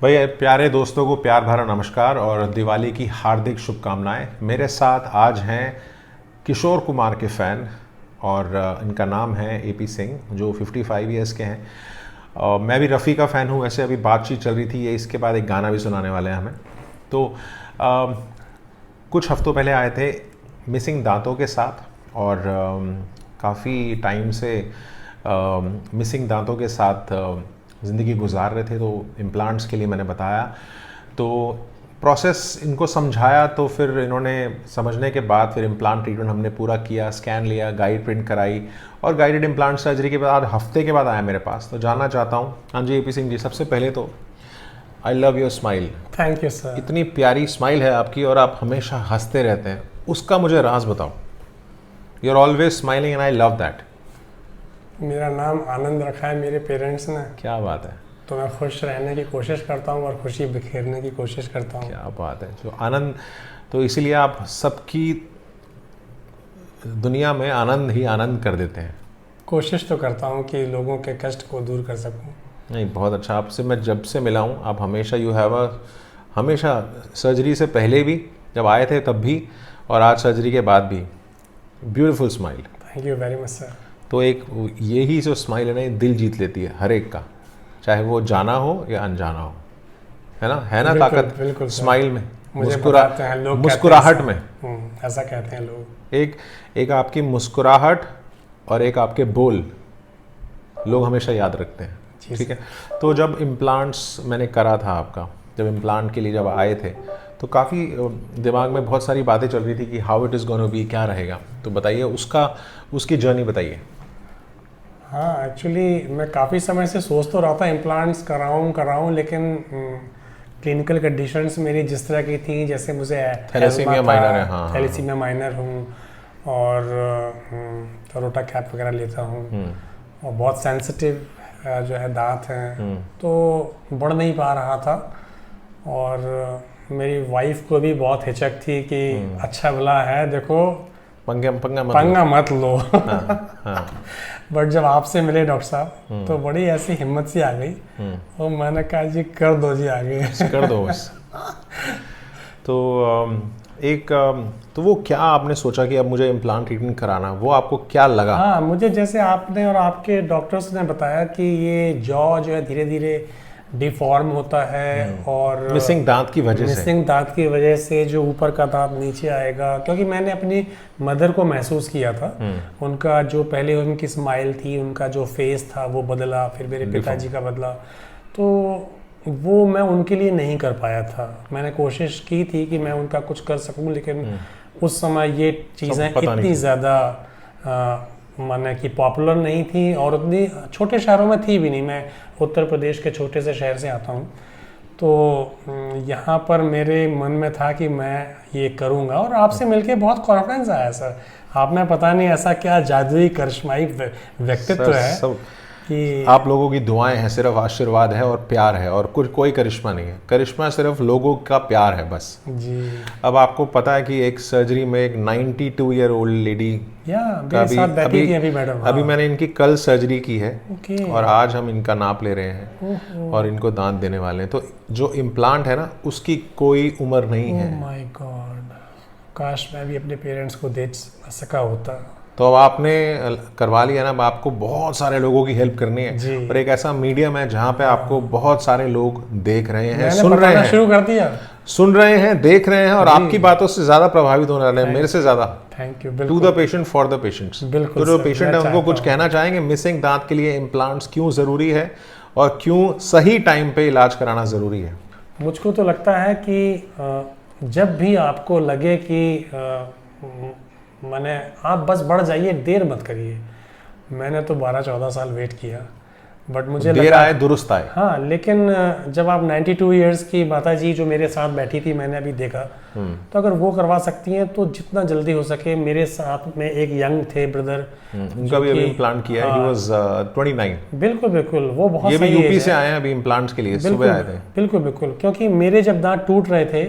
भैया प्यारे दोस्तों को प्यार भरा नमस्कार और दिवाली की हार्दिक शुभकामनाएं। मेरे साथ आज हैं किशोर कुमार के फ़ैन और इनका नाम है एपी सिंह जो 55 इयर्स के हैं। मैं भी रफ़ी का फ़ैन हूँ। वैसे अभी बातचीत चल रही थी, ये इसके बाद एक गाना भी सुनाने वाले हैं हमें। तो कुछ हफ्तों पहले आए थे मिसिंग दांतों के साथ और काफ़ी टाइम से मिसिंग दांतों के साथ ज़िंदगी गुजार रहे थे। तो इम्प्लांट्स के लिए मैंने बताया, तो प्रोसेस इनको समझाया, तो फिर इन्होंने समझने के बाद फिर इम्प्लांट ट्रीटमेंट हमने पूरा किया, स्कैन लिया, गाइड प्रिंट कराई और गाइडेड इम्प्लांट सर्जरी के बाद हफ्ते के बाद आया मेरे पास। तो जानना चाहता हूँ, हाँ जी एपी सिंह जी, सबसे पहले तो I love your smile. Thank you sir. इतनी प्यारी स्माइल है आपकी और आप हमेशा हंसते रहते हैं, उसका मुझे राज बताओ। You are always smiling and I love that. मेरा नाम आनंद रखा है मेरे पेरेंट्स ने। क्या बात है। तो मैं खुश रहने की कोशिश करता हूँ और खुशी बिखेरने की कोशिश करता हूँ। क्या बात है। जो आनंद, तो इसीलिए आप सबकी दुनिया में आनंद ही आनंद कर देते हैं। कोशिश तो करता हूँ कि लोगों के कष्ट को दूर कर सकूँ। नहीं, बहुत अच्छा। आपसे मैं जब से मिला हूँ, आप हमेशा हमेशा सर्जरी से पहले भी, जब आए थे तब भी, और आज सर्जरी के बाद भी beautiful smile. Thank you very much sir. तो एक यही जो स्माइल है ना, ये दिल जीत लेती है हर एक का, चाहे वो जाना हो या अनजाना हो, है ना। है ना बिल्कुल, ताकत बिल्कुल स्माइल में, मुझे बताते हैं लोग, मुस्कुराहट में। ऐसा कहते हैं लोग। एक आपकी मुस्कुराहट और एक आपके बोल लोग हमेशा याद रखते हैं। ठीक है। तो जब इम्प्लांट्स मैंने करा था आपका, जब इम्प्लांट के लिए जब आए थे, तो काफ़ी दिमाग में बहुत सारी बातें चल रही थी कि how it is gonna be, क्या रहेगा। तो बताइए उसकी जर्नी बताइए। हाँ, एक्चुअली मैं काफ़ी समय से सोच तो रहा था इम्प्लांट्स कराऊं, लेकिन क्लिनिकल कंडीशंस मेरी जिस तरह की थी, जैसे मुझे थैलेसीमिया माइनर है। हाँ, थैलेसीमिया माइनर हूँ और रोटा कैप वगैरह लेता हूँ और बहुत सेंसिटिव जो है दांत हैं, तो बढ़ नहीं पा रहा था। और मेरी वाइफ को भी बहुत हिचक थी कि अच्छा भला है, देखो पंगा मत लो। हाँ। बट जब आपसे मिले डॉक्टर साहब, तो बड़ी ऐसी हिम्मत सी आ गई और मैंने कहा जी कर दो जी, आगे कर दो बस। तो वो क्या आपने सोचा कि अब मुझे इम्प्लांट ट्रीटमेंट कराना, वो आपको क्या लगा? हाँ, मुझे जैसे आपने और आपके डॉक्टर्स ने बताया कि ये जॉ जो है धीरे धीरे डिफॉर्म होता है और मिसिंग दांत की वजह से जो ऊपर का दांत नीचे आएगा। क्योंकि मैंने अपनी मदर को महसूस किया था, उनका जो पहले उनकी स्माइल थी, उनका जो फेस था वो बदला, फिर मेरे पिताजी का बदला। तो वो मैं उनके लिए नहीं कर पाया था। मैंने कोशिश की थी कि मैं उनका कुछ कर सकूं, लेकिन उस समय ये चीज़ें इतनी ज़्यादा माने कि पॉपुलर नहीं थी और उतनी छोटे शहरों में थी भी नहीं। मैं उत्तर प्रदेश के छोटे से शहर से आता हूँ, तो यहाँ पर मेरे मन में था कि मैं ये करूँगा और आपसे मिलके बहुत कॉन्फिडेंस आया सर। आप में पता नहीं ऐसा क्या जादुई करिश्माई व्यक्तित्व है कि आप लोगों की दुआएं हैं, सिर्फ आशीर्वाद है और प्यार है, और कोई करिश्मा नहीं है। करिश्मा सिर्फ लोगों का प्यार है बस जी। अब आपको पता है कि एक सर्जरी में एक 92 ईयर ओल्ड लेडी अभी मैंने इनकी कल सर्जरी की है और आज हम इनका नाप ले रहे हैं और इनको दांत देने वाले हैं। तो जो इम्प्लांट है ना, उसकी कोई उम्र नहीं है। माय गॉड, काश मैं भी अपने पेरेंट्स को दे सका होता। तो अब आपने करवा लिया ना, अब आपको बहुत सारे लोगों की हेल्प करनी है और एक ऐसा मीडियम है जहाँ पे आपको बहुत सारे लोग देख रहे हैं, सुन रहे हैं, देख रहे हैं और आपकी बातों से ज्यादा प्रभावित होने वाले हैं, मेरे से ज्यादा। Thank you. To the patient for the patients. तो जो पेशेंट है उनको कुछ कहना चाहेंगे मिसिंग दांत के लिए इम्प्लांट्स क्यों जरूरी है और क्यों सही टाइम पे इलाज कराना जरूरी है? मुझको तो लगता है कि जब भी आपको लगे कि माने आप बस बढ़ जाइए, देर मत करिए। मैंने तो 12-14 साल वेट किया, बट मुझे देर आए दुरुस्त आए। हाँ, लेकिन जब आप 92 इयर्स की माता जी जो मेरे साथ बैठी थी, मैंने अभी देखा, तो अगर वो करवा सकती हैं तो जितना जल्दी हो सके। मेरे साथ में एक यंग थे ब्रदर, उनका भी अभी इम्प्लांट किया है। He was 29। बिल्कुल बिल्कुल, वो बहुत ये भी यूपी से आए हैं अभी इम्प्लांट्स के लिए, सुबह आए थे। बिल्कुल बिल्कुल, क्योंकि मेरे जब दांत टूट रहे थे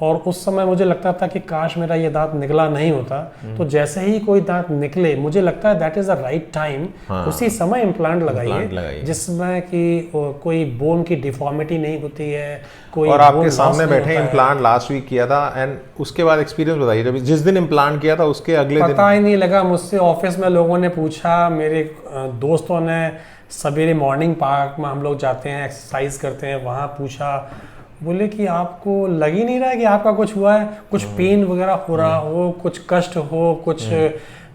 और उस समय मुझे लगता था कि काश मेरा ये दांत निकला नहीं होता। तो जैसे ही कोई दांत निकले, मुझे लगता है that is the right time, उसी समय इम्प्लांट लगाइए। ये। जिसमें कि कोई बोन की डिफॉर्मिटी नहीं होती है, कोई और आपके bone सामने loss नहीं बैठे होता है। इम्प्लांट लास्ट वीक किया था, एंड उसके बाद एक्सपीरियंस बताइए, जब जिस दिन इम्प्लांट किया था उसके अगले दिन पता ही नहीं लगा। मुझसे ऑफिस में लोगों ने पूछा, मेरे दोस्तों ने सवेरे मॉर्निंग पार्क में हम लोग जाते हैं, एक्सरसाइज करते हैं, वहाँ पूछा, बोले कि आपको लग ही नहीं रहा है कि आपका कुछ हुआ है, कुछ पेन वगैरह हो रहा हो, कुछ कष्ट हो, कुछ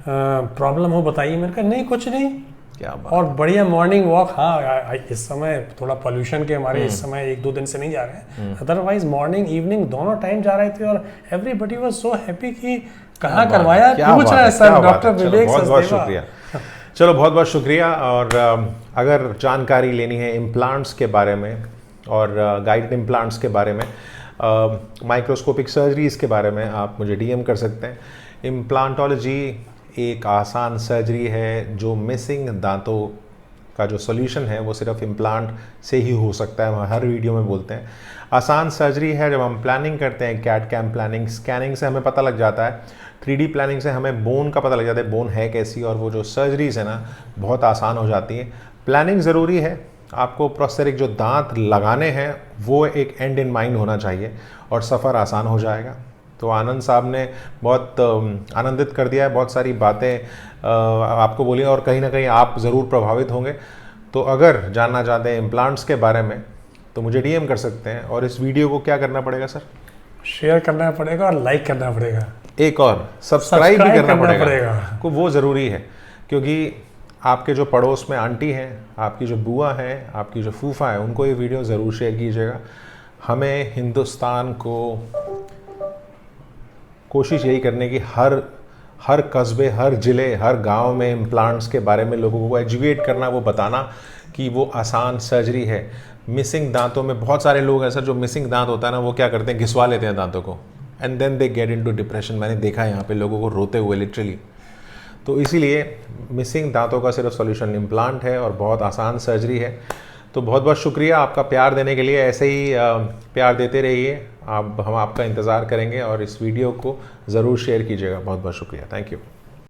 प्रॉब्लम हो, बताइए। मैंने कहा नहीं, कुछ नहीं। क्या बात। और बढ़िया मॉर्निंग वॉक। हाँ, इस समय थोड़ा पोल्यूशन के हमारे इस समय 1-2 दिन से नहीं जा रहे हैं, अदरवाइज मॉर्निंग इवनिंग दोनों टाइम जा रहे थे, और एवरीबॉडी वाज सो हैप्पी कि कहाँ करवाया, पूछ रहा है सर डॉक्टर विवेक बहुत बहुत सचदेवा। शुक्रिया। चलो बहुत बहुत शुक्रिया। और अगर जानकारी लेनी है इम्प्लांट्स के बारे में और गाइडेड इम्प्लांट्स के बारे में, माइक्रोस्कोपिक सर्जरीज़ के बारे में, आप मुझे डीएम कर सकते हैं। इम्प्लांटोलॉजी एक आसान सर्जरी है जो मिसिंग दांतों का जो सॉल्यूशन है वो सिर्फ इम्प्लांट से ही हो सकता है। हम हर वीडियो में बोलते हैं आसान सर्जरी है। जब हम प्लानिंग करते हैं, कैट कैम प्लानिंग, स्कैनिंग से हमें पता लग जाता है, 3D प्लानिंग से हमें बोन का पता लग जाता है, बोन है कैसी, और वो जो सर्जरीज है ना बहुत आसान हो जाती है। प्लानिंग ज़रूरी है। आपको प्रोस्थेटिक जो दांत लगाने हैं वो एक एंड इन माइंड होना चाहिए और सफ़र आसान हो जाएगा। तो आनंद साहब ने बहुत आनंदित कर दिया है, बहुत सारी बातें आपको बोली, और कहीं ना कहीं आप ज़रूर प्रभावित होंगे। तो अगर जानना चाहते हैं इम्प्लांट्स के बारे में तो मुझे डीएम कर सकते हैं। और इस वीडियो को क्या करना पड़ेगा सर? शेयर करना पड़ेगा और लाइक करना पड़ेगा, एक और सब्सक्राइब भी करना पड़ेगा। को वो ज़रूरी है, क्योंकि आपके जो पड़ोस में आंटी हैं, आपकी जो बुआ है, आपकी जो फूफा है, उनको ये वीडियो ज़रूर शेयर कीजिएगा। हमें हिंदुस्तान को कोशिश यही करने की हर कस्बे, हर ज़िले, हर गांव में इम्प्लांट्स के बारे में लोगों को एजुकेट करना, वो बताना कि वो आसान सर्जरी है। मिसिंग दांतों में बहुत सारे लोग ऐसा जो मिसिंग दांत होता है ना, वो क्या करते हैं, घिसवा लेते हैं दांतों को, and then they get into depression. मैंने देखा है यहाँ पे लोगों को रोते हुए लिटरली। तो इसीलिए मिसिंग दांतों का सिर्फ सॉल्यूशन इम्प्लांट है और बहुत आसान सर्जरी है। तो बहुत बहुत शुक्रिया आपका प्यार देने के लिए। ऐसे ही प्यार देते रहिए, हम आपका इंतज़ार करेंगे, और इस वीडियो को ज़रूर शेयर कीजिएगा। बहुत बहुत शुक्रिया। Thank you.